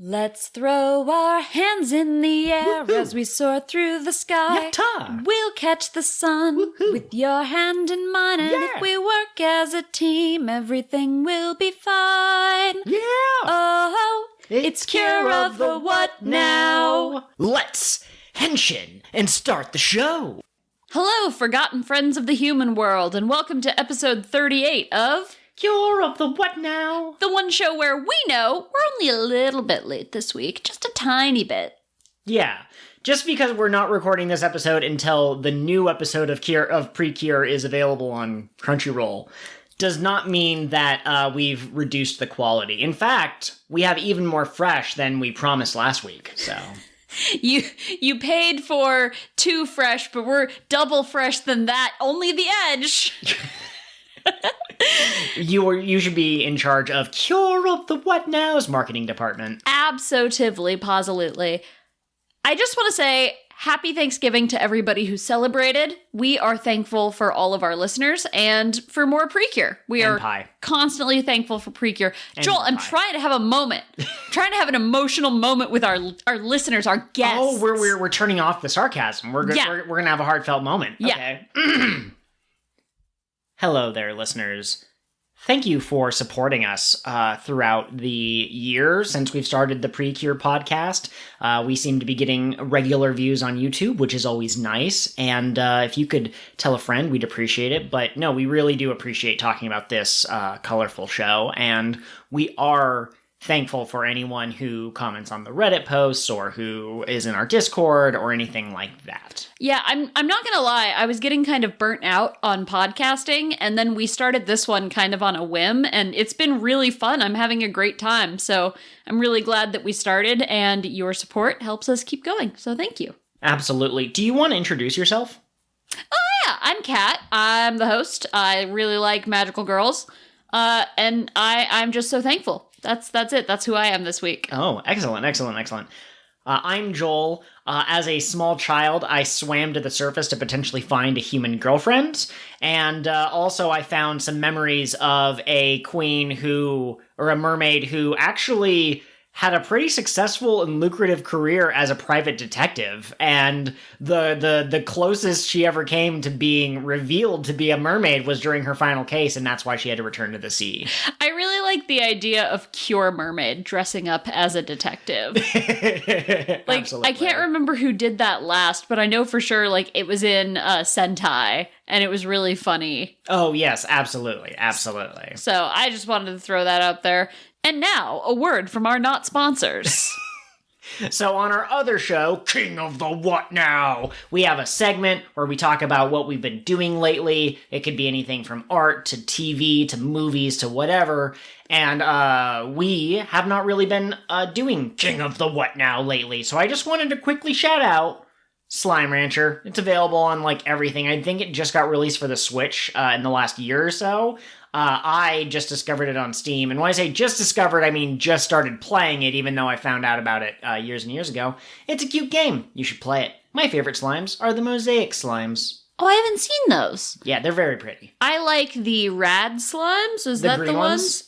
Let's throw our hands in the air as we soar through the sky. Yatta! We'll catch the sun with your hand in mine, and if we work as a team, everything will be fine. Yeah! Oh, it's Cure of the What Now? Let's henshin and start the show. Hello, forgotten friends of the human world, and welcome to episode 38 of Cure of the What Now? the one show where we know we're only a little bit late this week, just a tiny bit. Yeah. Just because we're not recording this episode until the new episode of PreCure is available on Crunchyroll does not mean that we've reduced the quality. In fact, we have even more fresh than we promised last week, so... You paid for too fresh, but we're double fresh than that. Only the edge. You should be in charge of Cure of the What Now's marketing department. Absolutely, positively. I just want to say happy Thanksgiving to everybody who celebrated. We are thankful for all of our listeners and for more PreCure. We And are pie. constantly thankful for PreCure. And Joel, I'm pie. trying to have a moment. Trying to have an emotional moment with our listeners, our guests. Oh, we're turning off the sarcasm. We're gonna have a heartfelt moment. Yeah. Okay. Hello there, listeners. Thank you for supporting us throughout the year since we've started the PreCure podcast. We seem to be getting regular views on YouTube, which is always nice. And if you could tell a friend, we'd appreciate it. But no, we really do appreciate talking about this colorful show. And we are thankful for anyone who comments on the Reddit posts or who is in our Discord or anything like that. Yeah, I'm not gonna lie, I was getting kind of burnt out on podcasting, and then we started this one kind of on a whim, and it's been really fun. I'm having a great time, so I'm really glad that we started, and your support helps us keep going, so thank you. Absolutely. Do you want to introduce yourself? Yeah, I'm Kat. I'm the host. I really like magical girls, and I'm just so thankful. That's it. That's who I am this week. Oh, excellent. I'm Joel. As a small child, I swam to the surface to potentially find a human girlfriend. And also I found some memories of a a mermaid who actually had a pretty successful and lucrative career as a private detective. And the closest she ever came to being revealed to be a mermaid was during her final case, and that's why she had to return to the sea. I really like the idea of Cure Mermaid dressing up as a detective. Like, Absolutely. I can't remember who did that last, but I know for sure, like, it was in Sentai, and it was really funny. Oh, yes, absolutely. So I just wanted to throw that out there. And now, a word from our not sponsors. So on our other show, King of the What Now, we have a segment where we talk about what we've been doing lately. It could be anything from art to TV to movies to whatever. And we have not really been doing King of the What Now lately. So I just wanted to quickly shout out Slime Rancher. It's available on like everything. I think it just got released for the Switch in the last year or so. I just discovered it on Steam, and when I say just discovered, I mean just started playing it, even though I found out about it years and years ago. It's a cute game. You should play it. My favorite slimes are the mosaic slimes. Oh, I haven't seen those. Yeah, they're very pretty. I like the rad slimes. Is that the green ones?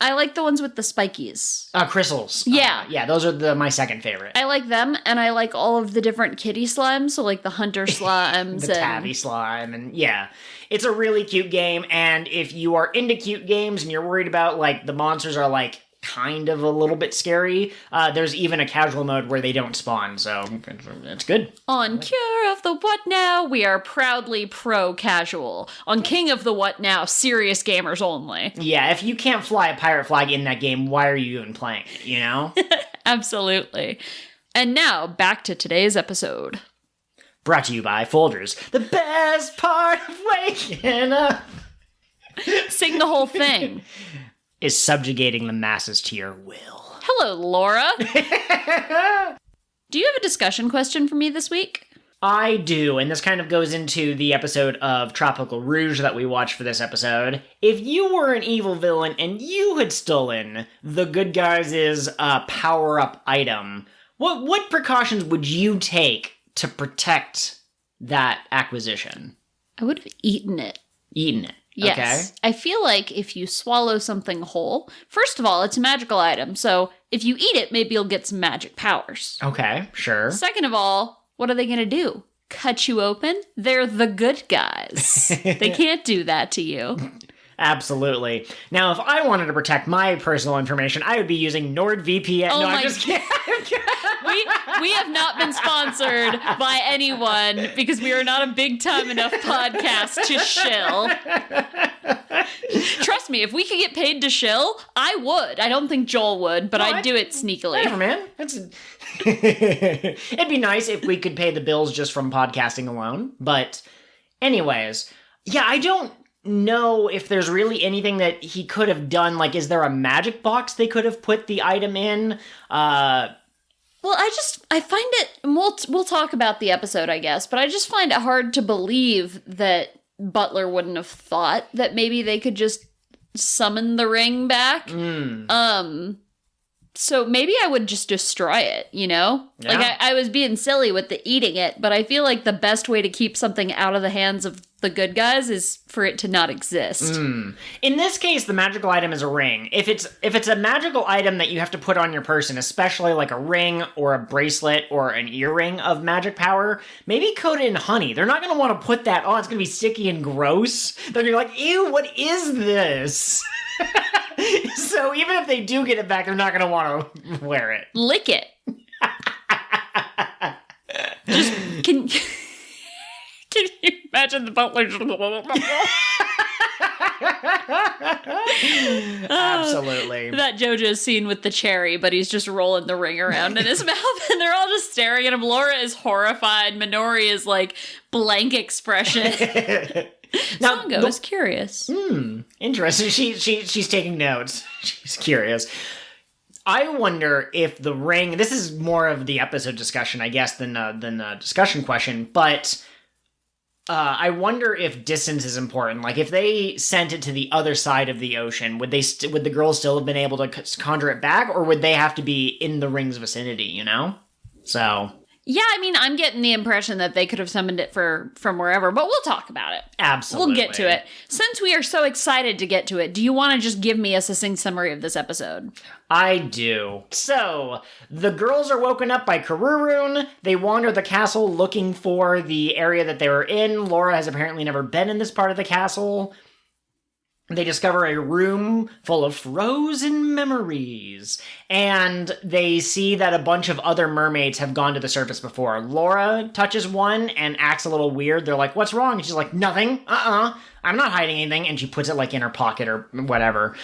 I like the ones with the spikies. Crystals. Yeah. Yeah, those are my second favorite. I like them, and I like all of the different kitty slimes, so like the hunter slimes. The tabby slime, and yeah. It's a really cute game, and if you are into cute games and you're worried about, like, the monsters are, like, kind of a little bit scary, there's even a casual mode where they don't spawn, so it's good. On Cure of the What Now, we are proudly pro-casual. On King of the What Now, serious gamers only. Yeah, if you can't fly a pirate flag in that game, why are you even playing it, you know? Absolutely. And now, back to today's episode. Brought to you by Folgers. The best part of waking up Sing the whole thing. is subjugating the masses to your will. Hello, Laura. Do you have a discussion question for me this week? I do, and this kind of goes into the episode of Tropical Rouge that we watched for this episode. If you were an evil villain and you had stolen the good guys' power-up item, what precautions would you take to protect that acquisition? I would have eaten it. Eaten it. Yes. I feel like if you swallow something whole, first of all, it's a magical item. So if you eat it, maybe you'll get some magic powers. Okay, sure. Second of all, what are they going to do? Cut you open? They're the good guys. They can't do that to you. Absolutely. Now, if I wanted to protect my personal information, I would be using NordVPN. Oh no, my I'm just kidding. We have not been sponsored by anyone because we are not a big time enough podcast to shill. Trust me, if we could get paid to shill, I would. I don't think Joel would, but I'd do it sneakily. Whatever, man. It'd be nice if we could pay the bills just from podcasting alone. But anyways, yeah, I don't know if there's really anything that he could have done. Like, is there a magic box they could have put the item in? Well, I find it, and we'll talk about the episode, I guess, but I just find it hard to believe that Butler wouldn't have thought that maybe they could just summon the ring back. So maybe I would just destroy it, you know? Yeah. Like, I was being silly with the eating it, but I feel like the best way to keep something out of the hands of the good guys is for it to not exist. In this case, the magical item is a ring. If it's a magical item that you have to put on your person, especially like a ring or a bracelet or an earring of magic power, maybe coat it in honey. They're not going to want to put that on. It's going to be sticky and gross. They're going to be like, ew, what is this? So even if they do get it back, they're not going to want to wear it. Lick it. Just, can you imagine the butler? Absolutely. That JoJo scene with the cherry, but he's just rolling the ring around in his mouth, and they're all just staring at him. Laura is horrified. Minori is like blank expression. Now, Songo is curious. Interesting. She's taking notes. She's curious. I wonder if the ring. This is more of the episode discussion, I guess, than a discussion question. But I wonder if distance is important. Like, if they sent it to the other side of the ocean, would the girls still have been able to conjure it back, or would they have to be in the ring's vicinity? You know, so. Yeah, I mean, I'm getting the impression that they could have summoned it from wherever, but we'll talk about it. Absolutely. We'll get to it. Since we are so excited to get to it, do you want to just give me a succinct summary of this episode? I do. So, the girls are woken up by Karou. They wander the castle looking for the area that they were in. Laura has apparently never been in this part of the castle. They discover a room full of frozen memories, and they see that a bunch of other mermaids have gone to the surface before. Laura touches one and acts a little weird. They're like, what's wrong? And she's like, nothing. I'm not hiding anything. And she puts it like in her pocket or whatever.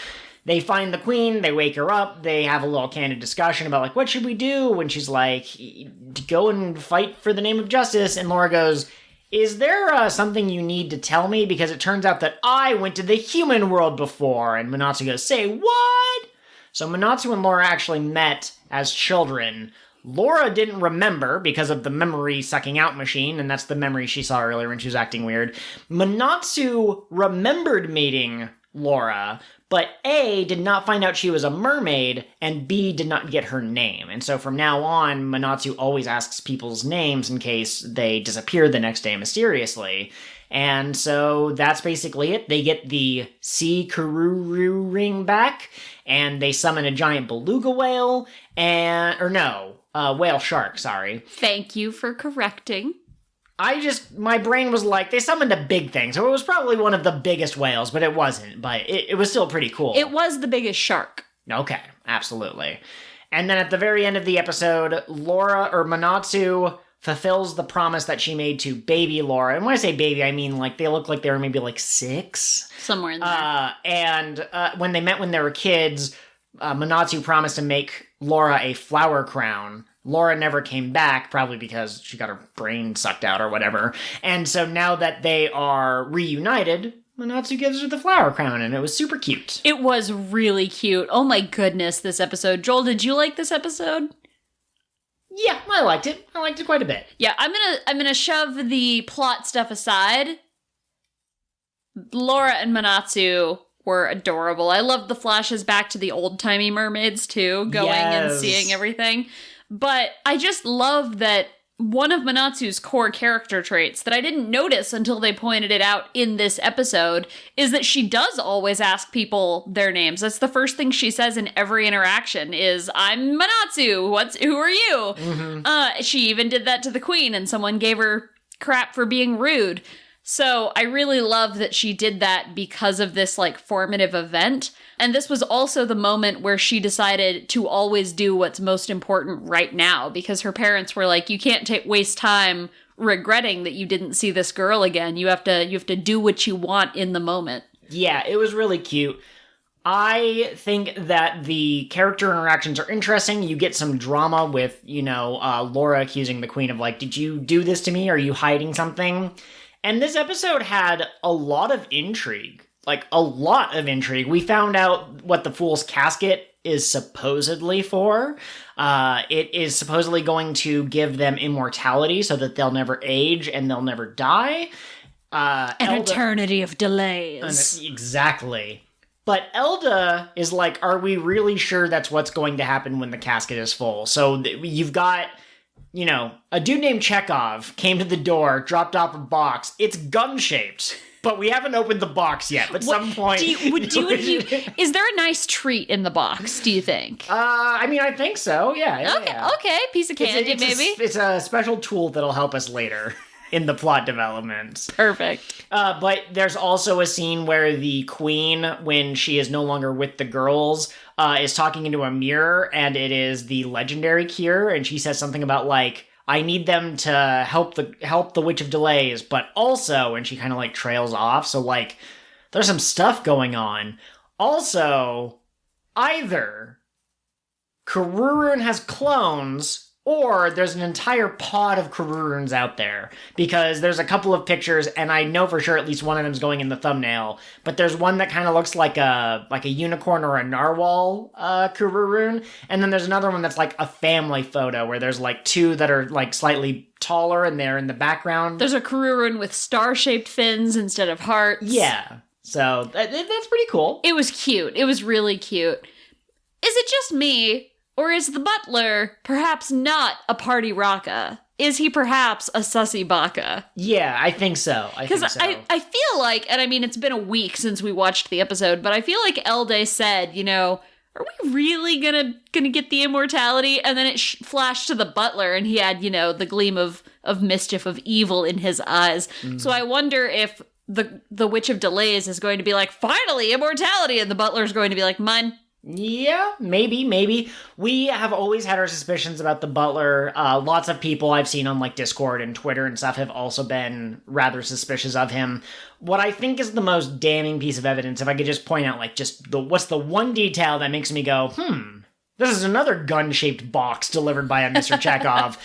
They find the queen, they wake her up, they have a little candid discussion about like, what should we do? And she's like, go and fight for the name of justice. And Laura goes, is there something you need to tell me? Because it turns out that I went to the human world before. And Manatsu goes, say what? So Manatsu and Laura actually met as children. Laura didn't remember because of the memory sucking out machine, and that's the memory she saw earlier when she was acting weird. Manatsu remembered meeting Laura, but A, did not find out she was a mermaid, and B, did not get her name. And so from now on, Manatsu always asks people's names in case they disappear the next day mysteriously. And so that's basically it. They get the sea Karou ring back, and they summon a giant beluga whale, whale shark, sorry. Thank you for correcting. My brain was like, they summoned a big thing, so it was probably one of the biggest whales, but it wasn't. But it was still pretty cool. It was the biggest shark. Okay, absolutely. And then at the very end of the episode, Manatsu fulfills the promise that she made to baby Laura. And when I say baby, I mean like they look like they were maybe like 6. Somewhere in there. And when they met when they were kids, Manatsu promised to make Laura a flower crown. Laura never came back, probably because she got her brain sucked out or whatever. And so now that they are reunited, Manatsu gives her the flower crown, and it was super cute. It was really cute. Oh my goodness, this episode. Joel, did you like this episode? Yeah, I liked it. I liked it quite a bit. Yeah, I'm gonna shove the plot stuff aside. Laura and Manatsu were adorable. I loved the flashes back to the old-timey mermaids, too, going and seeing everything. But I just love that one of Manatsu's core character traits that I didn't notice until they pointed it out in this episode is that she does always ask people their names. That's the first thing she says in every interaction is, I'm Manatsu, who are you? Mm-hmm. She even did that to the queen, and someone gave her crap for being rude. So I really love that she did that because of this, like, formative event. And this was also the moment where she decided to always do what's most important right now, because her parents were like, you can't waste time regretting that you didn't see this girl again. You have to do what you want in the moment. Yeah, it was really cute. I think that the character interactions are interesting. You get some drama with, Laura accusing the queen of, like, did you do this to me? Are you hiding something? And this episode had a lot of intrigue. Like, a lot of intrigue. We found out what the Fool's Casket is supposedly for. It is supposedly going to give them immortality so that they'll never age and they'll never die. An eternity of delays. Exactly. But Elda is like, are we really sure that's what's going to happen when the casket is full? So you've got, a dude named Chekhov came to the door, dropped off a box. It's gun-shaped. But we haven't opened the box yet. But at some point... is there a nice treat in the box, do you think? I think so, yeah. Okay. Piece of candy, maybe? It's a special tool that'll help us later in the plot development. Perfect. But there's also a scene where the queen, when she is no longer with the girls, is talking into a mirror, and it is the legendary cure, and she says something about, like, I need them to help the Witch of Delays, but also, and she kind of, like, trails off, so, like, there's some stuff going on. Also, either Karou has clones, or there's an entire pod of Karuruns out there, because there's a couple of pictures, and I know for sure at least one of them's going in the thumbnail, but there's one that kind of looks like a unicorn or a narwhal Karurun, and then there's another one that's like a family photo, where there's like two that are like slightly taller, and they're in the background. There's a Karurun with star-shaped fins instead of hearts. Yeah, so that's pretty cool. It was cute. It was really cute. Is it just me? Or is the butler perhaps not a party raka? Is he perhaps a sussy baka? Yeah, I think so. Because I feel like, and I mean, it's been a week since we watched the episode, but I feel like Elde said, are we really gonna get the immortality? And then it flashed to the butler, and he had, the gleam of mischief, of evil in his eyes. Mm. So I wonder if the Witch of Delays is going to be like, finally, immortality, and the butler's going to be like, mine. Yeah, maybe. We have always had our suspicions about the butler. Lots of people I've seen on like Discord and Twitter and stuff have also been rather suspicious of him. What I think is the most damning piece of evidence, if I could just point out like what's the one detail that makes me go, this is another gun-shaped box delivered by a Mr. Chekhov,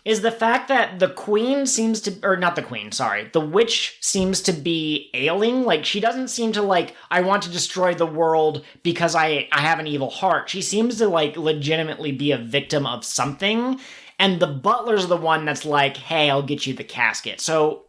is the fact that the queen seems to, or not the queen, sorry, the witch seems to be ailing. Like, she doesn't seem to, like, I want to destroy the world because I have an evil heart. She seems to, like, legitimately be a victim of something, and the butler's the one that's like, hey, I'll get you the casket. So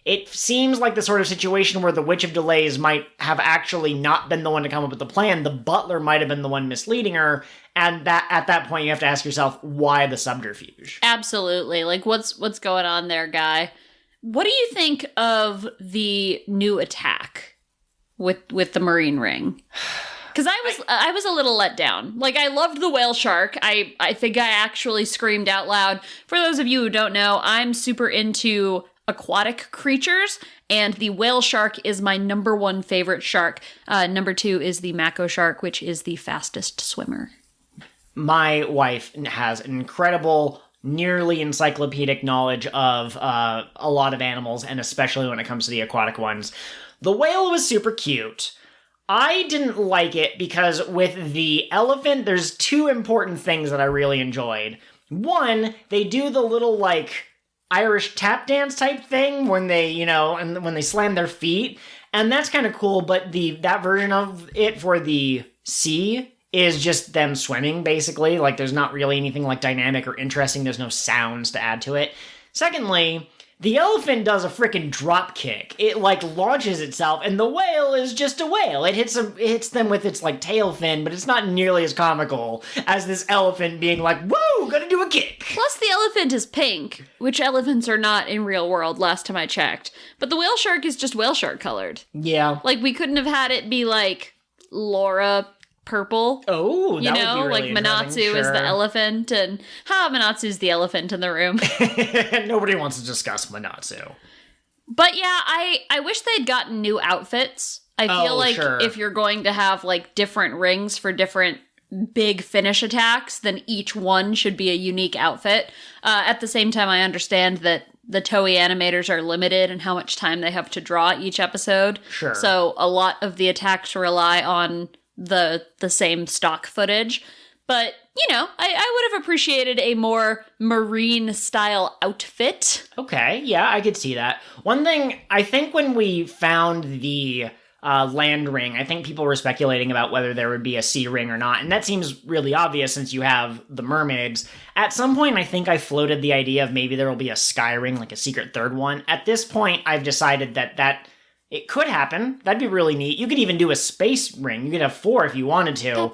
it seems like the sort of situation where the Witch of Delays might have actually not been the one to come up with the plan. The butler might have been the one misleading her, and that at that point you have to ask yourself, why the subterfuge? Absolutely. Like, what's going on there, guy? What do you think of the new attack with the marine ring? Because I was a little let down. Like, I loved the whale shark. I think I actually screamed out loud. For those of you who don't know, I'm super into aquatic creatures, and the whale shark is my number one favorite shark. Number two is the mako shark, which is the fastest swimmer. My wife has an incredible, nearly encyclopedic knowledge of a lot of animals, and especially when it comes to the aquatic ones. The whale was super cute. I didn't like it because with the elephant, there's two important things that I really enjoyed. One, they do the little, like, Irish tap dance type thing when they, and when they slam their feet, and that's kind of cool, but that version of it for the sea is just them swimming, basically. Like, there's not really anything, like, dynamic or interesting. There's no sounds to add to it. Secondly, the elephant does a frickin' drop kick. It, like, launches itself, and the whale is just a whale. It hits them with its, like, tail fin, but it's not nearly as comical as this elephant being like, woo, gonna do you a kick. Plus, the elephant is pink, which elephants are not in real world, last time I checked. But the whale shark is just whale shark colored. Yeah. Like, we couldn't have had it be, like, Laura purple. Oh, that would be really like Manatsu is the elephant, and Manatsu's the elephant in the room. Nobody wants to discuss Manatsu. But yeah, I wish they'd gotten new outfits. I feel like if you're going to have, like, different rings for different big finish attacks, then each one should be a unique outfit. At the same time, I understand that the Toei animators are limited in how much time they have to draw each episode. Sure. So a lot of the attacks rely on the same stock footage. But, I would have appreciated a more marine-style outfit. Okay, yeah, I could see that. One thing, I think when we found the land ring, I think people were speculating about whether there would be a sea ring or not, and that seems really obvious since you have the mermaids. At some point, I think I floated the idea of maybe there will be a sky ring, like a secret third one. At this point, I've decided that it could happen. That'd be really neat. You could even do a space ring. You could have 4 if you wanted to.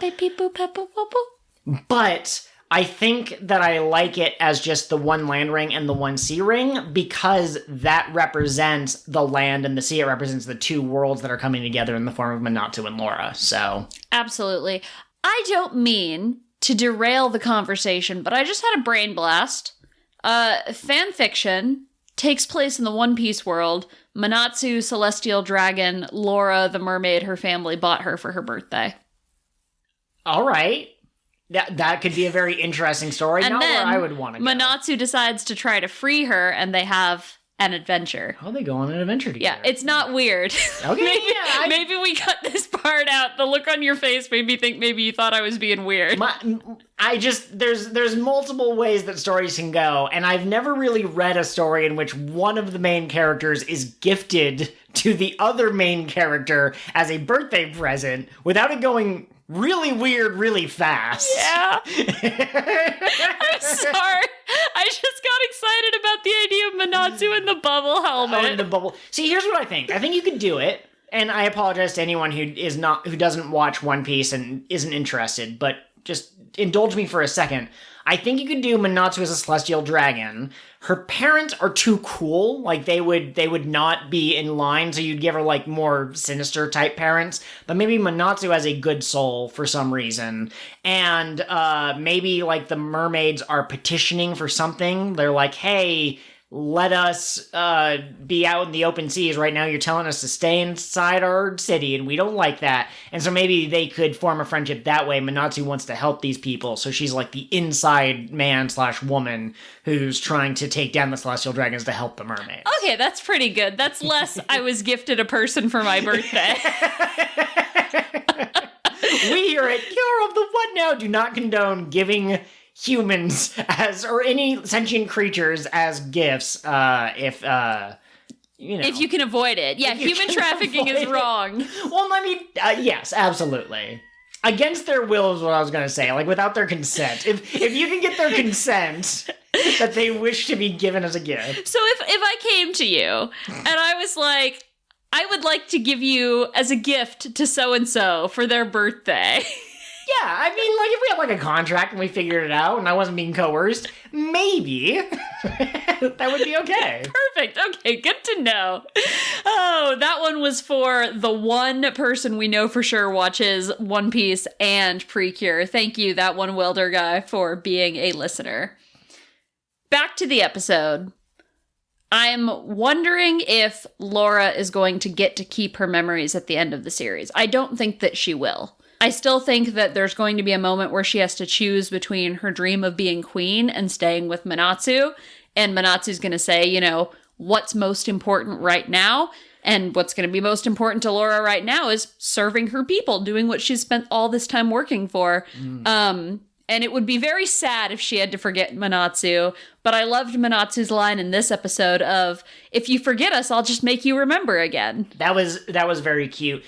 But I think that I like it as just the one land ring and the one sea ring because that represents the land and the sea. It represents the two worlds that are coming together in the form of Manatsu and Laura. So absolutely. I don't mean to derail the conversation, but I just had a brain blast. Fan fiction takes place in the One Piece world. Manatsu, Celestial Dragon, Laura, the mermaid, her family bought her for her birthday. All right. That could be a very interesting story. And not then where I would want to go. Manatsu decides to try to free her, and they have an adventure. Oh, they go on an adventure together. Yeah, it's not weird. Okay, maybe we cut this part out. The look on your face made me think maybe you thought I was being weird. There's multiple ways that stories can go, and I've never really read a story in which one of the main characters is gifted to the other main character as a birthday present without it going really weird, really fast. Yeah. I'm sorry. I just got excited about the idea of Manatsu in the bubble helmet. Oh, in the bubble. See, here's what I think. I think you could do it, and I apologize to anyone who doesn't watch One Piece and isn't interested, but just indulge me for a second. I think you could do Manatsu as a celestial dragon. Her parents are too cool. Like, they would not be in line, so you'd give her, like, more sinister type parents. But maybe Manatsu has a good soul for some reason. And maybe, like, the mermaids are petitioning for something. They're like, hey, let us be out in the open seas. Right now you're telling us to stay inside our city, and we don't like that. And so maybe they could form a friendship that way. Manatsu wants to help these people, so she's like the inside man/woman who's trying to take down the celestial dragons to help the mermaids. Okay, that's pretty good. That's less I was gifted a person for my birthday. We here at King of the What Now do not condone giving humans or any sentient creatures as gifts if you can avoid it. Yeah, human trafficking is wrong. Well, I mean, yes, absolutely. Against their will is what I was going to say, like without their consent. If you can get their consent that they wish to be given as a gift. So if I came to you and I was like, I would like to give you as a gift to so-and-so for their birthday. Yeah, I mean, like, if we had, like, a contract and we figured it out and I wasn't being coerced, maybe that would be okay. Perfect. Okay, good to know. Oh, that one was for the one person we know for sure watches One Piece and PreCure. Thank you, that one welder guy, for being a listener. Back to the episode. I'm wondering if Laura is going to get to keep her memories at the end of the series. I don't think that she will. I still think that there's going to be a moment where she has to choose between her dream of being queen and staying with Manatsu, and Manatsu's going to say, what's most important right now? And what's going to be most important to Laura right now is serving her people, doing what she's spent all this time working for. And it would be very sad if she had to forget Manatsu, but I loved Manatsu's line in this episode of, if you forget us, I'll just make you remember again. That was very cute.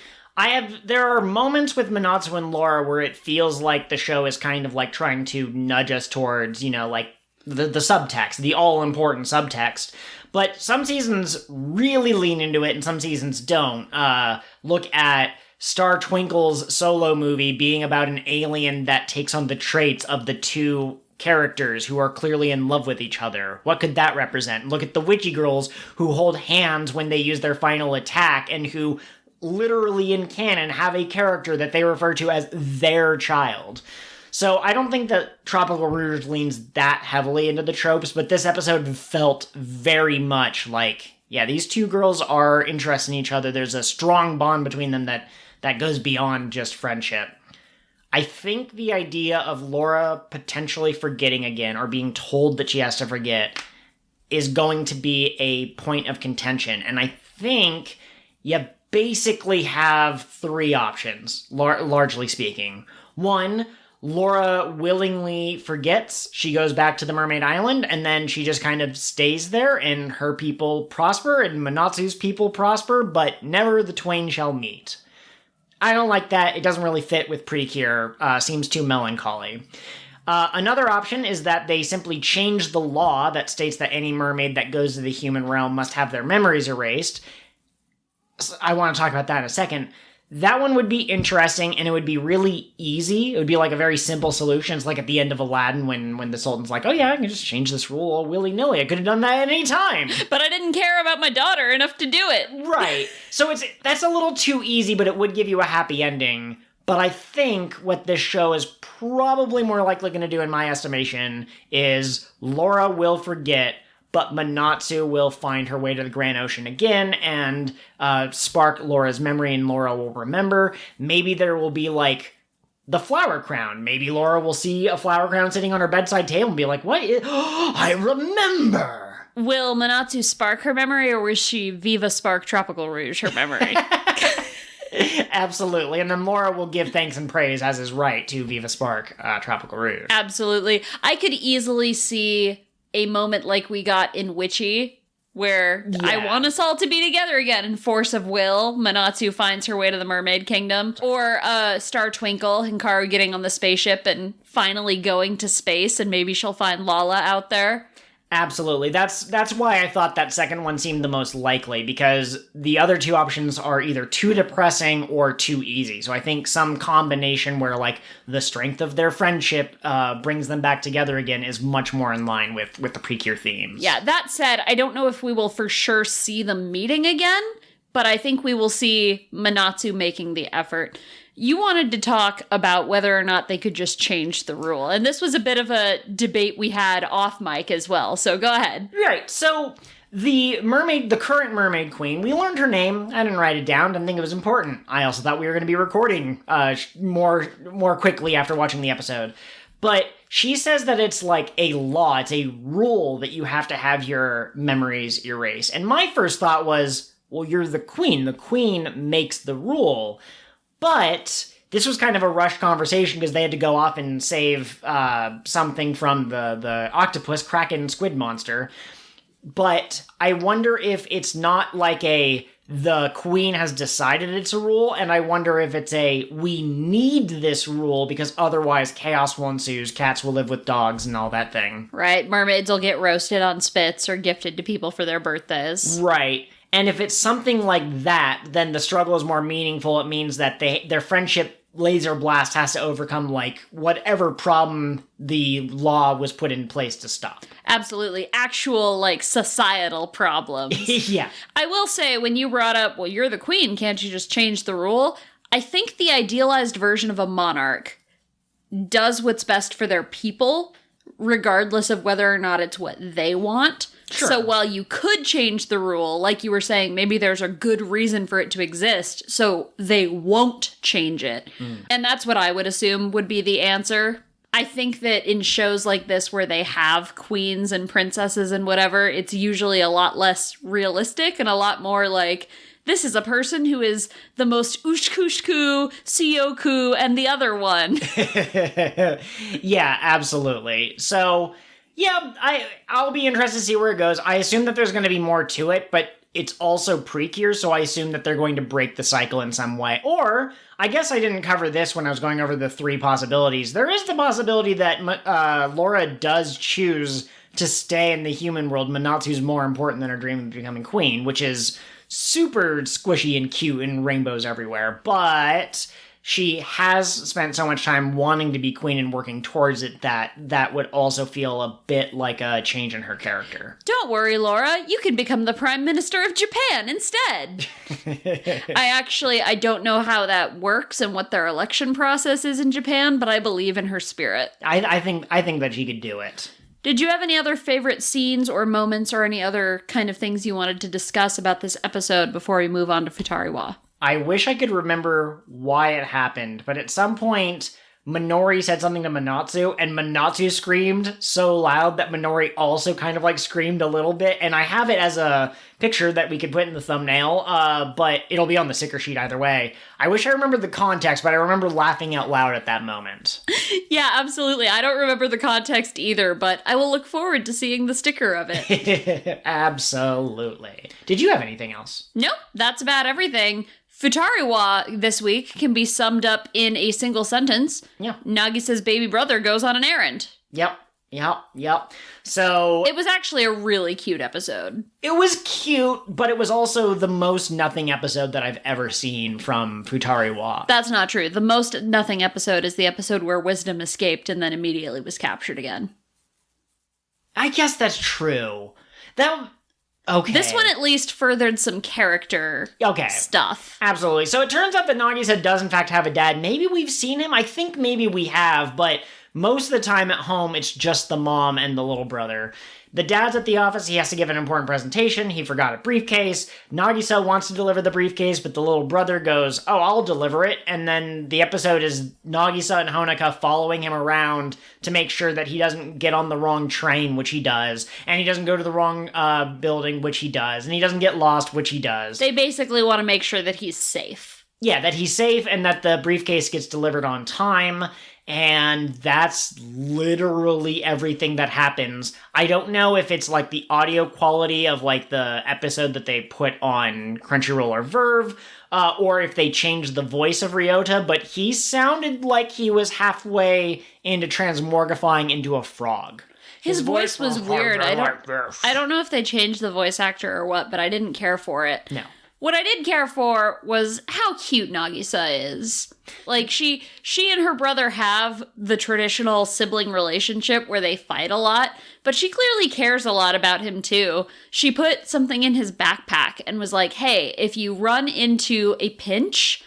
There are moments with Manatsu and Laura where it feels like the show is kind of like trying to nudge us towards, like the subtext, the all-important subtext. But some seasons really lean into it and some seasons don't. Look at Star Twinkle's solo movie being about an alien that takes on the traits of the two characters who are clearly in love with each other. What could that represent? Look at the witchy girls who hold hands when they use their final attack and who literally in canon have a character that they refer to as their child. So I don't think that Tropical Rouge leans that heavily into the tropes, but this episode felt very much like, yeah, these two girls are interested in each other. There's a strong bond between them that goes beyond just friendship. I think the idea of Laura potentially forgetting again or being told that she has to forget is going to be a point of contention. And I think you basically have three options, largely speaking. One, Laura willingly forgets. She goes back to the Mermaid Island, and then she just kind of stays there, and her people prosper, and Manatsu's people prosper, but never the twain shall meet. I don't like that. It doesn't really fit with PreCure. Seems too melancholy. Another option is that they simply change the law that states that any mermaid that goes to the human realm must have their memories erased. I want to talk about that in a second. That one would be interesting, and it would be really easy. It would be like a very simple solution. It's like at the end of Aladdin when the Sultan's like, oh yeah, I can just change this rule all willy-nilly. I could have done that at any time. But I didn't care about my daughter enough to do it. Right. So that's a little too easy, but it would give you a happy ending. But I think what this show is probably more likely going to do, in my estimation, is Laura will forget, but Manatsu will find her way to the Grand Ocean again and spark Laura's memory, and Laura will remember. Maybe there will be, like, the flower crown. Maybe Laura will see a flower crown sitting on her bedside table and be like, what? I remember! Will Manatsu spark her memory, or will she Viva Spark Tropical Rouge her memory? Absolutely. And then Laura will give thanks and praise, as is right, to Viva Spark Tropical Rouge. Absolutely. I could easily see a moment like we got in Witchy, where I want us all to be together again, in force of will. Manatsu finds her way to the Mermaid Kingdom. Or Star Twinkle and Karou getting on the spaceship and finally going to space, and maybe she'll find Lala out there. Absolutely. That's why I thought that second one seemed the most likely, because the other two options are either too depressing or too easy. So I think some combination where, like, the strength of their friendship brings them back together again is much more in line with the PreCure themes. Yeah, that said, I don't know if we will for sure see them meeting again, but I think we will see Manatsu making the effort. You wanted to talk about whether or not they could just change the rule. And this was a bit of a debate we had off mic as well. So go ahead. Right. So the current mermaid queen, we learned her name. I didn't write it down. Didn't think it was important. I also thought we were going to be recording more quickly after watching the episode. But she says that it's like a law. It's a rule that you have to have your memories erased. And my first thought was, well, you're the queen. The queen makes the rule. But this was kind of a rushed conversation because they had to go off and save something from the octopus, kraken, squid monster. But I wonder if it's not like the queen has decided it's a rule, and I wonder if it's we need this rule because otherwise chaos will ensue, cats will live with dogs and all that thing. Right, mermaids will get roasted on spits or gifted to people for their birthdays. Right. And if it's something like that, then the struggle is more meaningful. It means that their friendship laser blast has to overcome, like, whatever problem the law was put in place to stop. Absolutely. Actual, like, societal problems. Yeah. I will say, when you brought up, well, you're the queen, can't you just change the rule? I think the idealized version of a monarch does what's best for their people, regardless of whether or not it's what they want. Sure. So while you could change the rule, like you were saying, maybe there's a good reason for it to exist, so they won't change it. And that's what I would assume would be the answer. I think that in shows like this where they have queens and princesses and whatever, it's usually a lot less realistic and a lot more like, this is a person who is the most ushkushku, sioku, and the other one. Yeah, absolutely. So, yeah, I'll be interested to see where it goes. I assume that there's going to be more to it, but it's also PreCure, so I assume that they're going to break the cycle in some way. Or, I guess I didn't cover this when I was going over the three possibilities. There is the possibility that Laura does choose to stay in the human world. Manatsu's more important than her dream of becoming queen, which is super squishy and cute and rainbows everywhere. But she has spent so much time wanting to be queen and working towards it that would also feel a bit like a change in her character. Don't worry, Laura. You can become the Prime Minister of Japan instead. I don't know how that works and what their election process is in Japan, but I believe in her spirit. I think that she could do it. Did you have any other favorite scenes or moments or any other kind of things you wanted to discuss about this episode before we move on to Futari Wa? I wish I could remember why it happened, but at some point, Minori said something to Manatsu, and Manatsu screamed so loud that Minori also kind of like screamed a little bit, and I have it as a picture that we could put in the thumbnail, but it'll be on the sticker sheet either way. I wish I remembered the context, but I remember laughing out loud at that moment. Yeah, absolutely. I don't remember the context either, but I will look forward to seeing the sticker of it. Absolutely. Did you have anything else? Nope, that's about everything. Futari Wa this week can be summed up in a single sentence. Yeah. Nagisa's baby brother goes on an errand. Yep. So... It was actually a really cute episode. It was cute, but it was also the most nothing episode that I've ever seen from Futari Wa. That's not true. The most nothing episode is the episode where Wisdom escaped and then immediately was captured again. I guess that's true. Okay. This one at least furthered some character stuff. Absolutely. So it turns out that Nagisa does in fact have a dad. Maybe we've seen him. I think maybe we have, but most of the time at home, it's just the mom and the little brother. The dad's at the office. He has to give an important presentation. He forgot a briefcase. Nagisa wants to deliver the briefcase, but the little brother goes, "Oh, I'll deliver it." And then the episode is Nagisa and Honoka following him around to make sure that he doesn't get on the wrong train, which he does. And he doesn't go to the wrong building, which he does. And he doesn't get lost, which he does. They basically want to make sure that he's safe. Yeah, that he's safe and that the briefcase gets delivered on time. And that's literally everything that happens. I don't know if it's like the audio quality of like the episode that they put on Crunchyroll or Verve, or if they changed the voice of Ryota, but he sounded like he was halfway into transmorgifying into a frog. His voice was weird. I don't know if they changed the voice actor or what, but I didn't care for it. No. What I did care for was how cute Nagisa is. Like, she and her brother have the traditional sibling relationship where they fight a lot, but she clearly cares a lot about him too. She put something in his backpack and was like, "Hey, if you run into a pinch,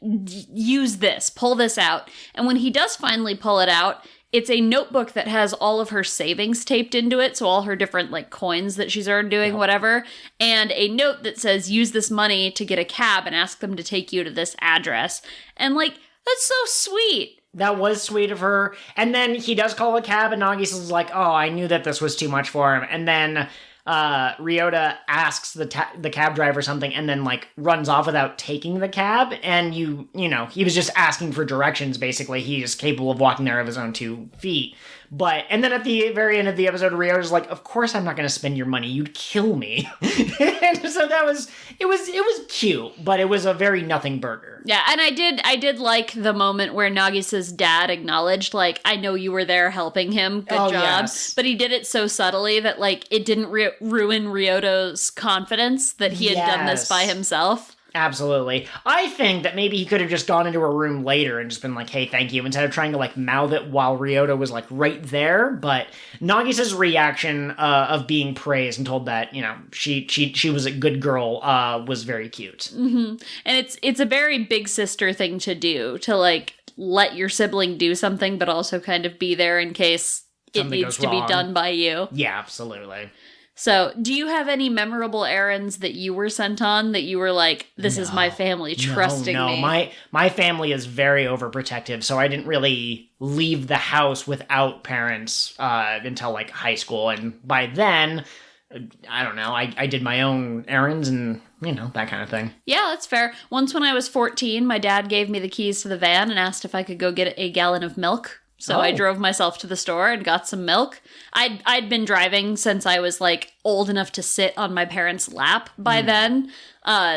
use this, pull this out." And when he does finally pull it out, it's a notebook that has all of her savings taped into it, so all her different, like, coins that she's earned doing whatever, and a note that says, "Use this money to get a cab and ask them to take you to this address." And, like, that's so sweet. That was sweet of her. And then he does call a cab, and Nagisa's like, "Oh, I knew that this was too much for him." And then Ryota asks the cab driver something and then like runs off without taking the cab, and you know, he was just asking for directions basically. He is capable of walking there of his own 2 feet. And then at the very end of the episode, Ryota's like, "Of course I'm not going to spend your money. You'd kill me." And so it was cute, but it was a very nothing burger. Yeah, and I did like the moment where Nagisa's dad acknowledged, like, "I know you were there helping him. Good job." Yes. But he did it so subtly that, like, it didn't ruin Ryota's confidence that he had done this by himself. Absolutely. I think that maybe he could have just gone into a room later and just been like, "Hey, thank you," instead of trying to like mouth it while Ryota was like right there. But Nagisa's reaction of being praised and told that, you know, she was a good girl was very cute. Mm-hmm. And it's a very big sister thing to do, to like let your sibling do something, but also kind of be there in case something it needs to be done by you. Yeah, absolutely. So, do you have any memorable errands that you were sent on that you were like, "This is my family trusting me"? No, my family is very overprotective, so I didn't really leave the house without parents until like high school, and by then, I don't know, I did my own errands and, you know, that kind of thing. Yeah, that's fair. Once when I was 14, my dad gave me the keys to the van and asked if I could go get a gallon of milk. So I drove myself to the store and got some milk. I'd been driving since I was like old enough to sit on my parents' lap by then.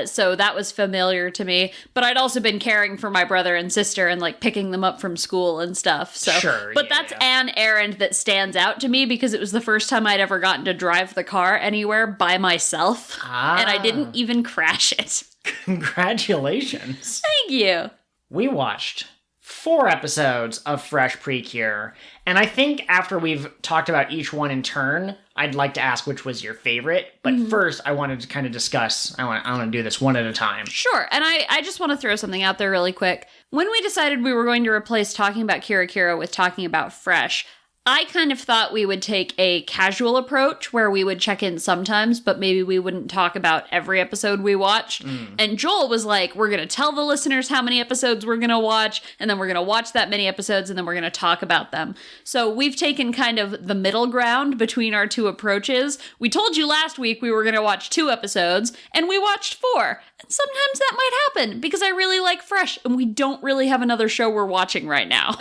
So that was familiar to me. But I'd also been caring for my brother and sister and like picking them up from school and stuff. So, sure, but that's an errand that stands out to me because it was the first time I'd ever gotten to drive the car anywhere by myself. And I didn't even crash it. Congratulations. Thank you. we watched 4 episodes of Fresh PreCure, and I think after we've talked about each one in turn, I'd like to ask which was your favorite, but first I wanted to kind of discuss, I want to do this one at a time. Sure, and I just want to throw something out there really quick. When we decided we were going to replace talking about Kira Kira with talking about Fresh, I kind of thought we would take a casual approach where we would check in sometimes, but maybe we wouldn't talk about every episode we watched. And Joel was like, we're going to tell the listeners how many episodes we're going to watch, and then we're going to watch that many episodes, and then we're going to talk about them. So we've taken kind of the middle ground between our two approaches. We told you last week we were going to watch 2 episodes, and we watched 4. And sometimes that might happen, because I really like Fresh, and we don't really have another show we're watching right now.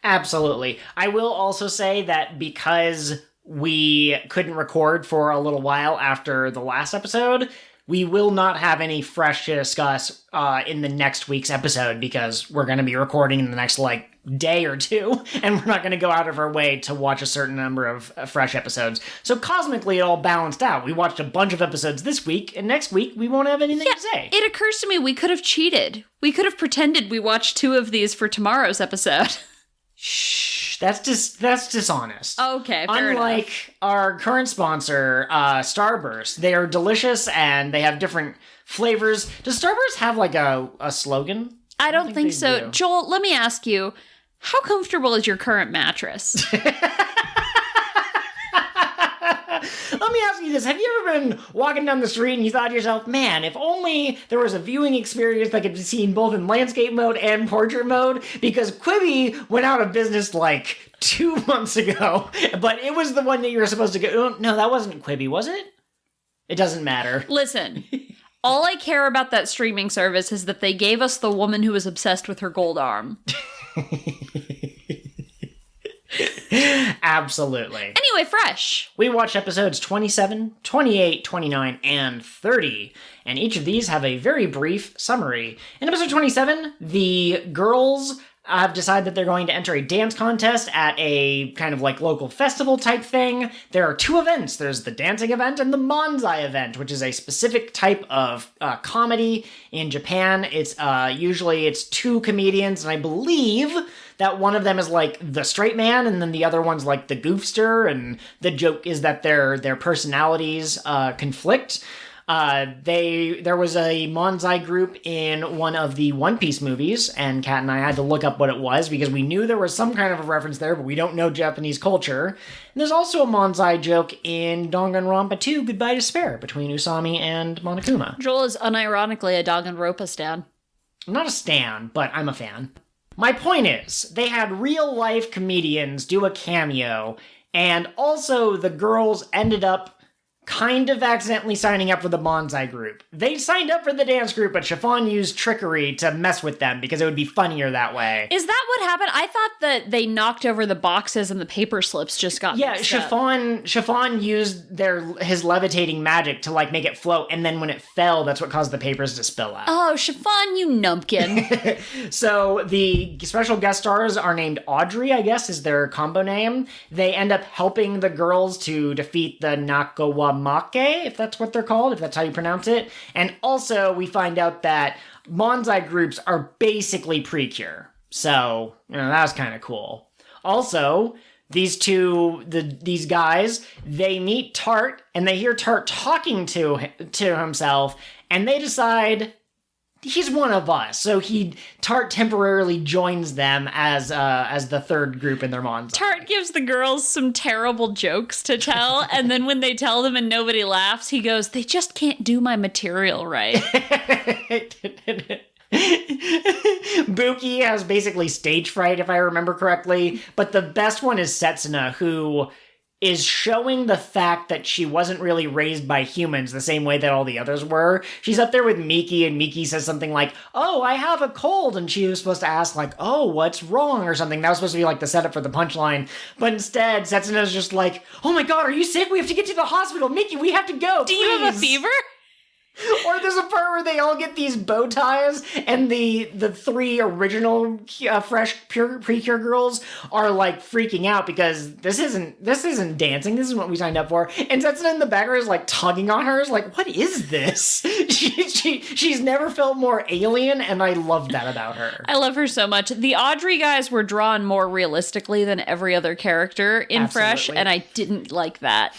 Absolutely. I will also say that because we couldn't record for a little while after the last episode, we will not have any Fresh to discuss in the next week's episode because we're going to be recording in the next, day or 2, and we're not going to go out of our way to watch a certain number of Fresh episodes. So cosmically, it all balanced out. We watched a bunch of episodes this week, and next week, we won't have anything to say. It occurs to me we could have cheated. We could have pretended we watched 2 of these for tomorrow's episode. Shh, that's dishonest. Okay, fair Unlike enough. our current sponsor, Starburst, they are delicious and they have different flavors. Does Starburst have a slogan? I don't think so. Do. Joel, let me ask you, how comfortable is your current mattress? Let me ask you this. Have you ever been walking down the street and you thought to yourself, man, if only there was a viewing experience that could be seen both in landscape mode and portrait mode? Because Quibi went out of business 2 months ago, but it was the one that you were supposed to go. No, that wasn't Quibi, was it? It doesn't matter. Listen, all I care about that streaming service is that they gave us the woman who was obsessed with her gold arm. Absolutely. Anyway, Fresh. We watched episodes 27, 28, 29, and 30, and each of these have a very brief summary. In episode 27, the girls have decided that they're going to enter a dance contest at a kind of local festival type thing. There are 2 events. There's the dancing event and the Manzai event, which is a specific type of comedy in Japan. It's usually 2 comedians, and I believe that one of them is the straight man, and then the other one's the goofster, and the joke is that their personalities conflict. There was a Manzai group in one of the One Piece movies, and Kat and I had to look up what it was because we knew there was some kind of a reference there, but we don't know Japanese culture. And there's also a Manzai joke in Danganronpa 2, Goodbye Despair, between Usami and Monokuma. Joel is unironically a Danganronpa stan. I'm not a stan, but I'm a fan. My point is, they had real-life comedians do a cameo, and also the girls ended up kind of accidentally signing up for the Manzai group. They signed up for the dance group, but Chiffon used trickery to mess with them because it would be funnier that way. Is that what happened? I thought that they knocked over the boxes and the paper slips just got mixed up. Chiffon used his levitating magic to make it float, and then when it fell, that's what caused the papers to spill out. Oh, Chiffon, you numpkin. So the special guest stars are named Audrey, I guess, is their combo name. They end up helping the girls to defeat the Nakawamake, if that's what they're called, if that's how you pronounce it. And also, we find out that Manzai groups are basically PreCure. So, that was kind of cool. Also, these guys, they meet Tarte, and they hear Tarte talking to himself, and they decide he's one of us. So Tarte temporarily joins them as the third group in their Manzai. Tarte gives the girls some terrible jokes to tell, and then when they tell them and nobody laughs, he goes, they just can't do my material right. Buki has basically stage fright, if I remember correctly, but the best one is Setsuna, who is showing the fact that she wasn't really raised by humans the same way that all the others were. She's up there with Miki, and Miki says something like, oh, I have a cold, and she was supposed to ask, oh, what's wrong, or something. That was supposed to be the setup for the punchline, but instead, Setsuna's just oh my god, are you sick? We have to get to the hospital! Miki, we have to go, Do you have a fever? Or there's a part where they all get these bow ties, and the three original fresh PreCure girls are like freaking out because this isn't dancing. This is what we signed up for. And Setsuna in the background is like tugging on her. Is like, what is this? She's never felt more alien, and I love that about her. I love her so much. The Audrey guys were drawn more realistically than every other character in Fresh, and I didn't like that.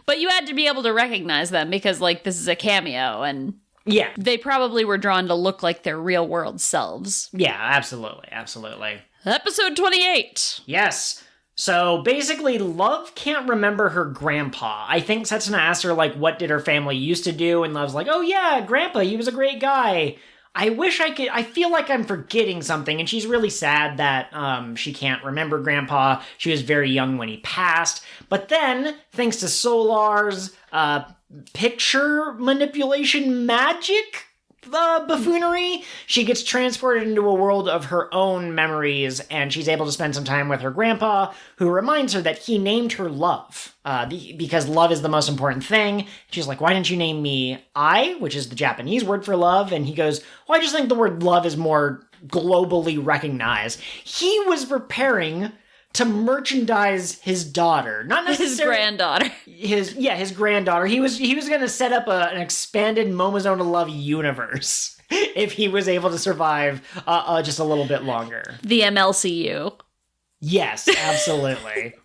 But you had to be able to recognize them because, like, this is a cameo, and yeah, they probably were drawn to look like their real-world selves. Yeah, absolutely, absolutely. Episode 28. Yes. So, basically, Love can't remember her grandpa. I think Setsuna asked her, like, what did her family used to do, and Love's like, oh yeah, Grandpa, he was a great guy. I wish I could, I feel like I'm forgetting something, and she's really sad that she can't remember Grandpa. She was very young when he passed. But then, thanks to Solar's picture manipulation magic buffoonery, she gets transported into a world of her own memories, and she's able to spend some time with her grandpa, who reminds her that he named her Love, because love is the most important thing. She's like, why didn't you name me I, which is the Japanese word for love? And he goes, well, I just think the word love is more globally recognized. He was preparing to merchandise his daughter, not necessarily his granddaughter. His granddaughter. He was going to set up an expanded Momozona Love universe if he was able to survive just a little bit longer. The MLCU. Yes, absolutely.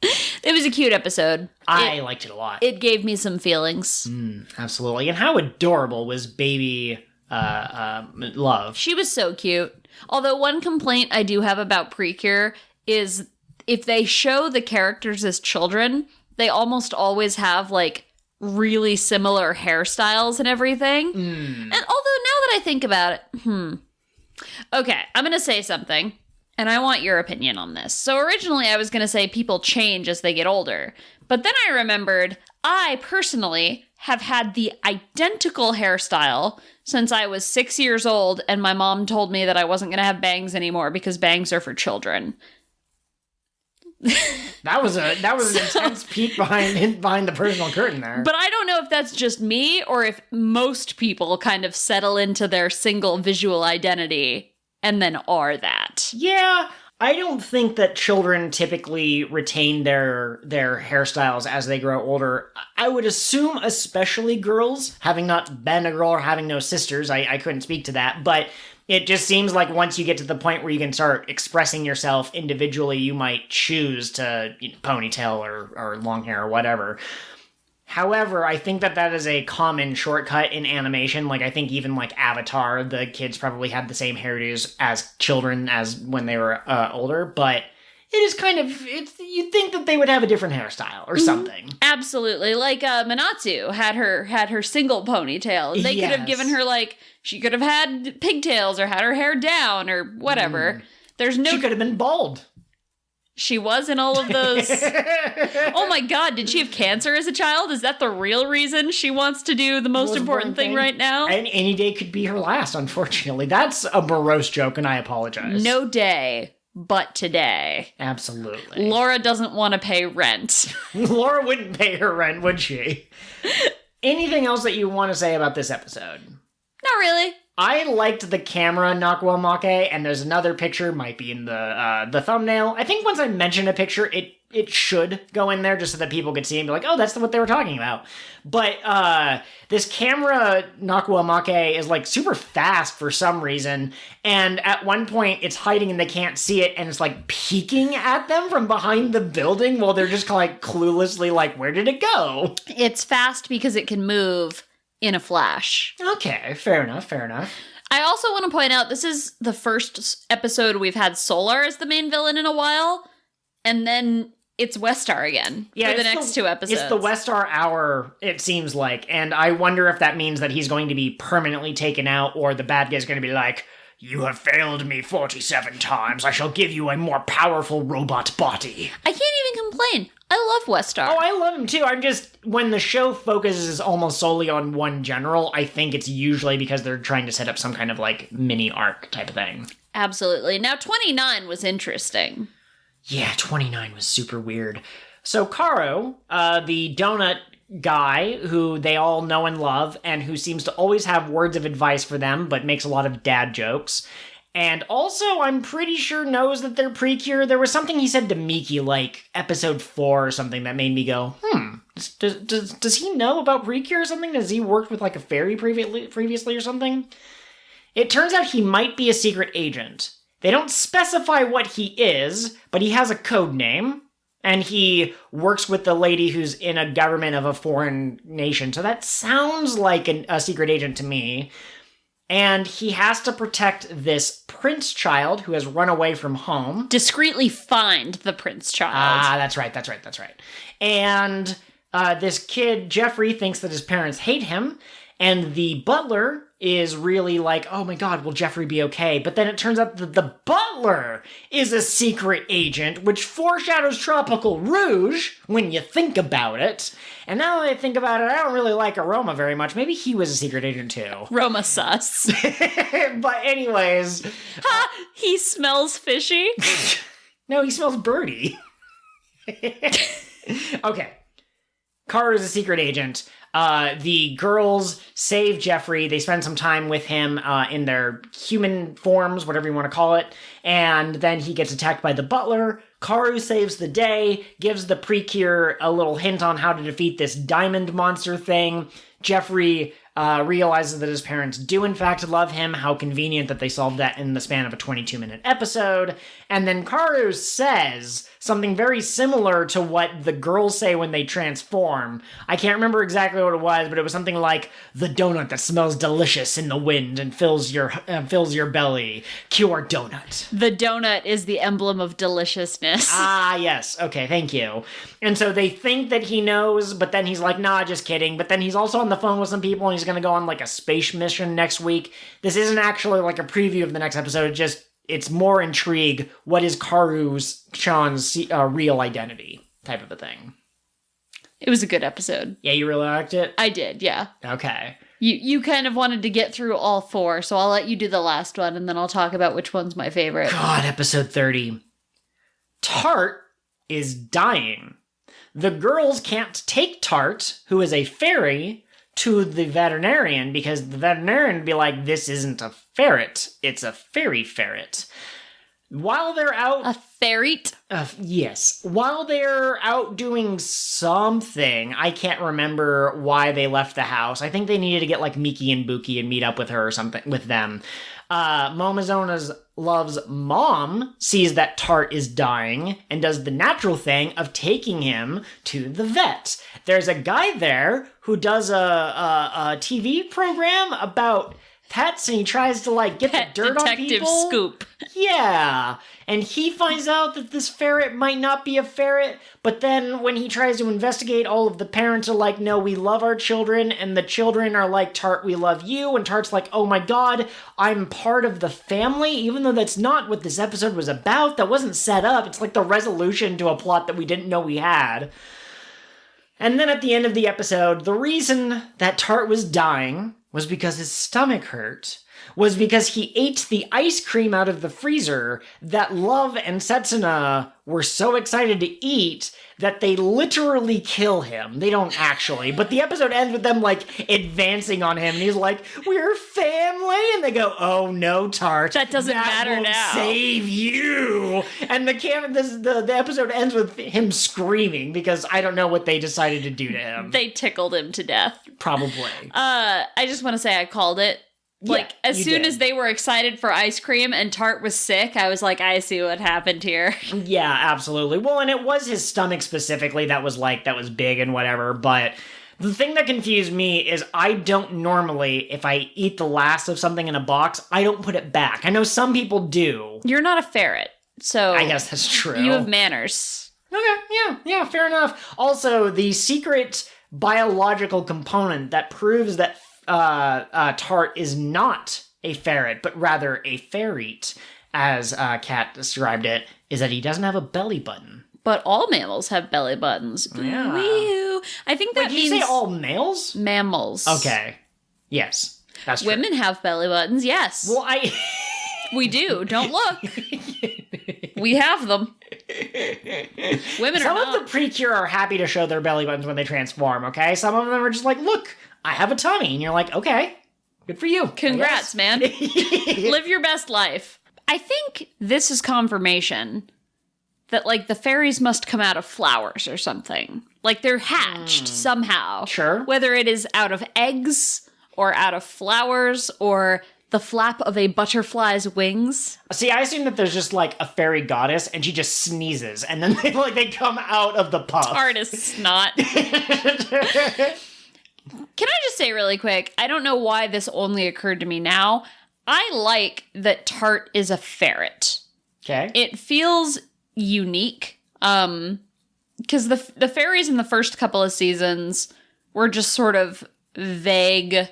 It was a cute episode. I liked it a lot. It gave me some feelings. Absolutely. And how adorable was baby Love? She was so cute. Although one complaint I do have about PreCure is if they show the characters as children, they almost always have, like, really similar hairstyles and everything. And although now that I think about it, Okay, I'm going to say something, and I want your opinion on this. So originally I was going to say people change as they get older, but then I remembered I personally have had the identical hairstyle since I was 6 years old, and my mom told me that I wasn't going to have bangs anymore because bangs are for children. That was an intense peek behind the personal curtain there. But I don't know if that's just me or if most people kind of settle into their single visual identity and then are that. Yeah, I don't think that children typically retain their hairstyles as they grow older. I would assume especially girls, having not been a girl or having no sisters, I couldn't speak to that, but it just seems like once you get to the point where you can start expressing yourself individually, you might choose to ponytail or long hair or whatever. However, I think that is a common shortcut in animation. Like, I think even like Avatar, the kids probably had the same hairdos as children as when they were older, but it is kind of, you'd think that they would have a different hairstyle or something. Absolutely. Like Manatsu had her single ponytail. They could have given her, like, she could have had pigtails or had her hair down or whatever. She could have been bald. She was in all of those. Oh my God, did she have cancer as a child? Is that the real reason she wants to do the most important thing right now? And any day could be her last, unfortunately. That's a morose joke, and I apologize. No day but today. Absolutely. Laura doesn't want to pay rent. Laura wouldn't pay her rent, would she? Anything else that you want to say about this episode? Not really. I liked the camera Nakuamake, and there's another picture, might be in the thumbnail. I think once I mention a picture, it should go in there just so that people could see and be like, oh, that's what they were talking about. But this camera Nakuamake is like super fast for some reason, and at one point it's hiding and they can't see it, and it's like peeking at them from behind the building while they're just like cluelessly like, where did it go? It's fast because it can move in a flash. Okay, fair enough. I also want to point out this is the first episode we've had Solar as the main villain in a while, and then it's Westar again for the next two episodes. It's the Westar hour, it seems like, and I wonder if that means that he's going to be permanently taken out, or the bad guy's going to be like, you have failed me 47 times. I shall give you a more powerful robot body. I can't even complain. I love Westar. Oh, I love him too. I'm just, when the show focuses almost solely on one general, I think it's usually because they're trying to set up some kind of like mini arc type of thing. Absolutely. Now, 29 was interesting. Yeah, 29 was super weird. So Karou, the donut guy who they all know and love, and who seems to always have words of advice for them, but makes a lot of dad jokes. And also, I'm pretty sure knows that they're PreCure. There was something he said to Miki, like episode 4 or something, that made me go, does he know about PreCure or something? Has he worked with like a fairy previously or something? It turns out he might be a secret agent. They don't specify what he is, but he has a code name. And he works with the lady who's in a government of a foreign nation. So that sounds like a secret agent to me. And he has to protect this prince child who has run away from home. Discreetly find the prince child. Ah, that's right. And this kid, Jeffrey, thinks that his parents hate him. And the butler is really like, oh my god, will Jeffrey be okay? But then it turns out that the butler is a secret agent, which foreshadows Tropical Rouge, when you think about it. And now that I think about it, I don't really like Aroma very much. Maybe he was a secret agent too. Roma sus. But anyways... Ha! He smells fishy? No, he smells birdie. Okay. Karou is a secret agent. The girls save Jeffrey. They spend some time with him in their human forms, whatever you want to call it. And then he gets attacked by the butler. Karou saves the day, gives the PreCure a little hint on how to defeat this diamond monster thing. Jeffrey realizes that his parents do in fact love him. How convenient that they solved that in the span of a 22-minute episode. And then Karou says something very similar to what the girls say when they transform. I can't remember exactly what it was, but it was something like, the donut that smells delicious in the wind and fills your belly. Cure donut. The donut is the emblem of deliciousness. Ah, yes. Okay, thank you. And so they think that he knows, but then he's like, nah, just kidding. But then he's also on the phone with some people, and he's going to go on like a space mission next week. This isn't actually like a preview of the next episode. It's more intrigue. What is Sean's real identity type of a thing. It was a good episode. Yeah, you really liked it? I did, yeah. Okay. You kind of wanted to get through all 4, so I'll let you do the last one, and then I'll talk about which one's my favorite. God, episode 30. Tarte is dying. The girls can't take Tarte, who is a fairy, to the veterinarian, because the veterinarian would be like, this isn't a ferret, it's a fairy ferret. While they're out... A ferret? Yes. While they're out doing something, I can't remember why they left the house. I think they needed to get like Miki and Buki and meet up with her or something, with them. Momozona Love's mom sees that Tarte is dying and does the natural thing of taking him to the vet. There's a guy there who does a TV program about pets, and he tries to like get Pet the dirt on Detective people. Scoop. Yeah. And he finds out that this ferret might not be a ferret, but then when he tries to investigate, all of the parents are like, no, we love our children, and the children are like, Tarte, we love you, and Tarte's like, oh my god, I'm part of the family, even though that's not what this episode was about. That wasn't set up. It's like the resolution to a plot that we didn't know we had. And then at the end of the episode, the reason that Tarte was dying was because his stomach hurt, was because he ate the ice cream out of the freezer that Love and Setsuna were so excited to eat that they literally kill him. They don't actually, but the episode ends with them like advancing on him, and he's like, we're family, and they go, oh no, Tarte, that doesn't matter won't now. Save you. And the episode ends with him screaming because I don't know what they decided to do to him. They tickled him to death. Probably. I just want to say I called it. Like, yeah, as soon as they were excited for ice cream and Tarte was sick, I was like, I see what happened here. Yeah, absolutely. Well, and it was his stomach specifically that was big and whatever, but the thing that confused me is I don't normally, if I eat the last of something in a box, I don't put it back. I know some people do. You're not a ferret, so... I guess that's true. You have manners. Okay, yeah, fair enough. Also, the secret biological component that proves that Tarte is not a ferret, but rather a ferret, as Kat described it, is that he doesn't have a belly button. But all mammals have belly buttons. Yeah. Wee-hoo. I think that Wait, means... did you say all males? Mammals. Okay. Yes, that's true. Women have belly buttons, yes. Well, We do. Don't look. We have them. Women Some are not. of the PreCure are happy to show their belly buttons when they transform, okay? Some of them are just like, look, I have a tummy. And you're like, okay, good for you. Congrats, man. Live your best life. I think this is confirmation that, like, the fairies must come out of flowers or something. Like, they're hatched somehow. Sure. Whether it is out of eggs or out of flowers or the flap of a butterfly's wings. See, I assume that there's just like a fairy goddess and she just sneezes and then they come out of the puff. Tarte is snot. Can I just say really quick, I don't know why this only occurred to me now. I like that Tarte is a ferret. Okay. It feels unique. Because the fairies in the first couple of seasons were just sort of vague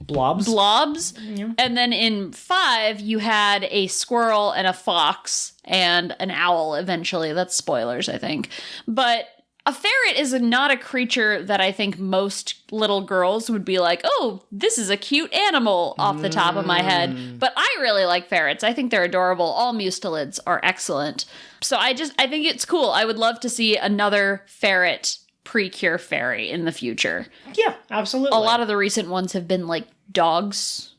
blobs. Yeah. And then in 5, you had a squirrel and a fox and an owl eventually. That's spoilers, I think. But a ferret is not a creature that I think most little girls would be like, oh, this is a cute animal off the top of my head. But I really like ferrets. I think they're adorable. All mustelids are excellent. So I think it's cool. I would love to see another ferret PreCure fairy in the future. Yeah, absolutely. A lot of the recent ones have been like dogs.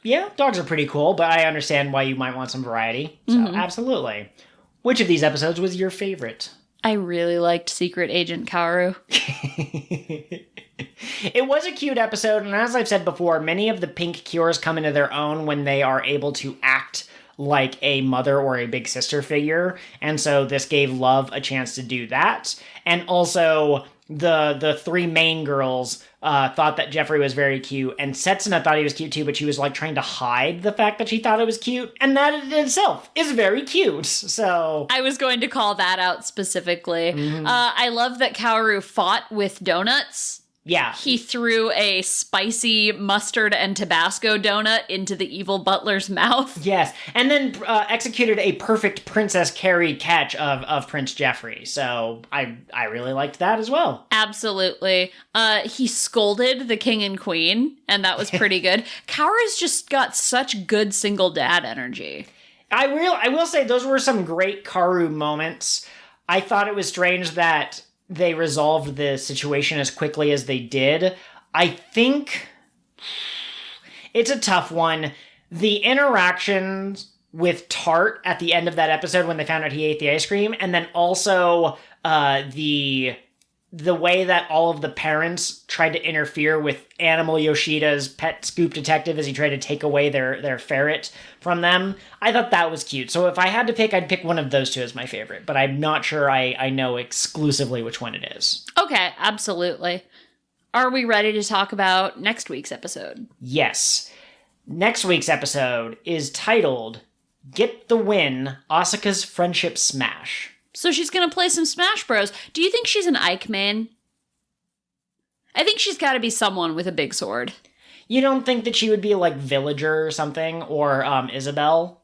Yeah, dogs are pretty cool, but I understand why you might want some variety. So, absolutely. Which of these episodes was your favorite? I really liked Secret Agent Karou. It was a cute episode, and as I've said before, many of the pink cures come into their own when they are able to act like a mother or a big sister figure, and so this gave Love a chance to do that. And also, the three main girls thought that Jeffrey was very cute, and Setsuna thought he was cute too, but she was like trying to hide the fact that she thought it was cute, and that in itself is very cute. So I was going to call that out specifically. I love that Karou fought with donuts. yeah, He threw a spicy mustard and Tabasco donut into the evil butler's mouth. yes, and then executed a perfect Princess Carrie catch of Prince Jeffrey. So I really liked that as well. Absolutely. He scolded the king and queen, and that was pretty good. Kaoru's just got such good single dad energy. I will say those were some great Karou moments. I thought it was strange that they resolved the situation as quickly as they did. I think it's a tough one. The interactions with Tarte at the end of that episode when they found out he ate the ice cream, and then also the way that all of the parents tried to interfere with Animal Yoshida's pet scoop detective as he tried to take away their ferret from them. I thought that was cute. So if I had to pick, I'd pick one of those two as my favorite, but I'm not sure I know exclusively which one it is. Okay, absolutely. Are we ready to talk about next week's episode? Yes. Next week's episode is titled Get the Win, Asuka's Friendship Smash. So she's going to play some Smash Bros. Do you think she's an Ike main? I think she's got to be someone with a big sword. You don't think that she would be like Villager or something, or Isabel?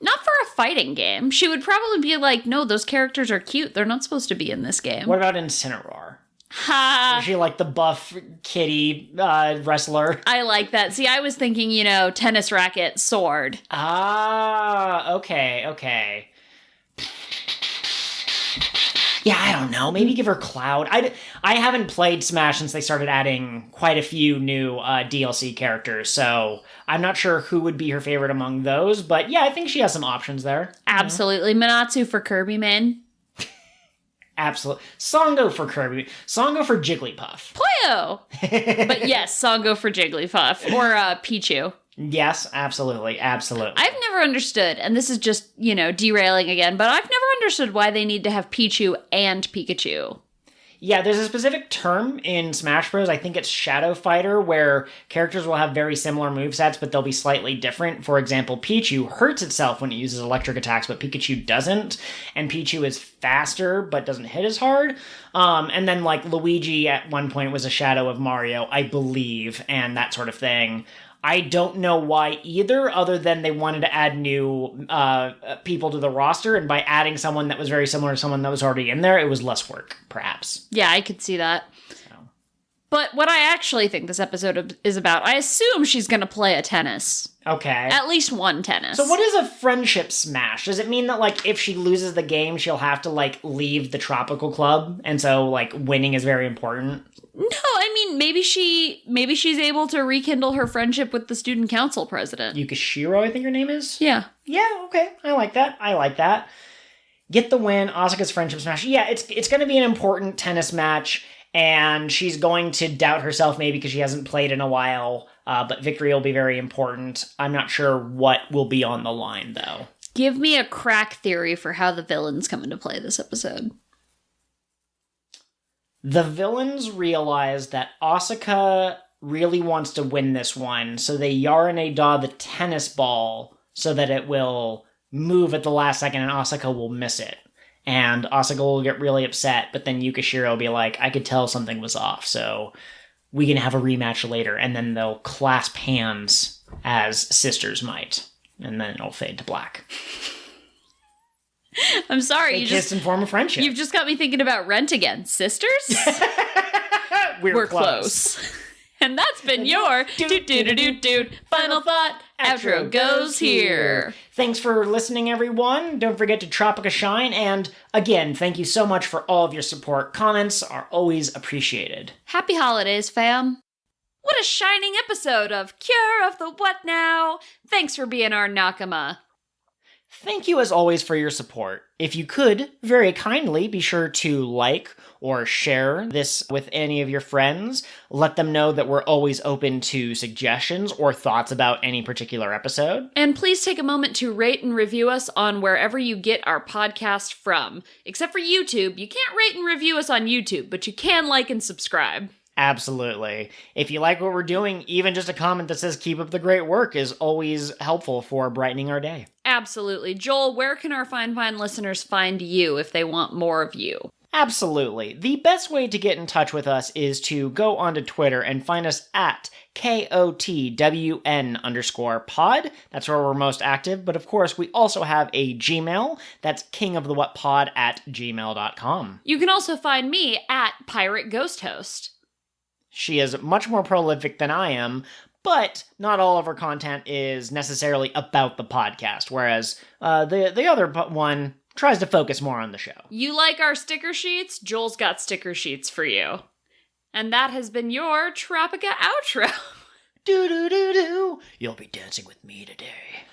Not for a fighting game. She would probably be like, no, those characters are cute. They're not supposed to be in this game. What about Incineroar? Ha! Is she like the buff kitty wrestler? I like that. See, I was thinking, tennis racket, sword. Ah, okay. Yeah, I don't know. Maybe give her Cloud. I haven't played Smash since they started adding quite a few new DLC characters, so I'm not sure who would be her favorite among those, but yeah, I think she has some options there. Absolutely. Manatsu for Kirby main. Absolutely. Songo for Kirby. Songo for Jigglypuff. Poyo! But yes, Songo for Jigglypuff. Or Pichu. Yes, absolutely. I've never understood, and this is just, derailing again, but I've never understood why they need to have Pichu and Pikachu. Yeah, there's a specific term in Smash Bros. I think it's Shadow Fighter, where characters will have very similar movesets, but they'll be slightly different. For example, Pichu hurts itself when it uses electric attacks, but Pikachu doesn't. And Pichu is faster, but doesn't hit as hard. And then, like, Luigi at one point was a shadow of Mario, I believe, and that sort of thing. I don't know why either, other than they wanted to add new people to the roster, and by adding someone that was very similar to someone that was already in there, it was less work, perhaps. Yeah, I could see that. So. But what I actually think this episode is about, I assume she's going to play a tennis. Okay. At least one tennis. So what is a friendship smash? Does it mean that, like, if she loses the game, she'll have to, like, leave the tropical club? And so, like, winning is very important? No, I mean, maybe she's able to rekindle her friendship with the student council president. Yukishiro, I think her name is? Yeah. Yeah, okay. I like that. Get the win. Asuka's friendship smash. Yeah, it's going to be an important tennis match, and she's going to doubt herself maybe because she hasn't played in a while, but victory will be very important. I'm not sure what will be on the line, though. Give me a crack theory for how the villains come into play this episode. The villains realize that Asuka really wants to win this one, so they Yarineda the tennis ball so that it will move at the last second and Asuka will miss it. And Asuka will get really upset, but then Yukishiro will be like, I could tell something was off, so we can have a rematch later. And then they'll clasp hands as sisters might. And then it'll fade to black. I'm sorry. They kissed in form of friendship. You've just got me thinking about Rent again. Sisters? We're close. And that's been your do final thought. Outro goes here. Thanks for listening, everyone. Don't forget to Tropica Shine. And again, thank you so much for all of your support. Comments are always appreciated. Happy holidays, fam. What a shining episode of Cure of the What Now. Thanks for being our Nakama. Thank you as always for your support. If you could, very kindly, be sure to like or share this with any of your friends. Let them know that we're always open to suggestions or thoughts about any particular episode. And please take a moment to rate and review us on wherever you get our podcast from. Except for YouTube. You can't rate and review us on YouTube, but you can like and subscribe. Absolutely. If you like what we're doing, even just a comment that says keep up the great work is always helpful for brightening our day. Absolutely. Joel, where can our fine listeners find you if they want more of you? Absolutely. The best way to get in touch with us is to go onto Twitter and find us at KOTWN_pod. That's where we're most active. But of course, we also have a Gmail. That's KingOfTheWhatPod @gmail.com. You can also find me at Pirate Ghost Host. She is much more prolific than I am, but not all of her content is necessarily about the podcast, whereas the other one tries to focus more on the show. You like our sticker sheets? Joel's got sticker sheets for you. And that has been your Tropica outro. Do-do-do-do. You'll be dancing with me today.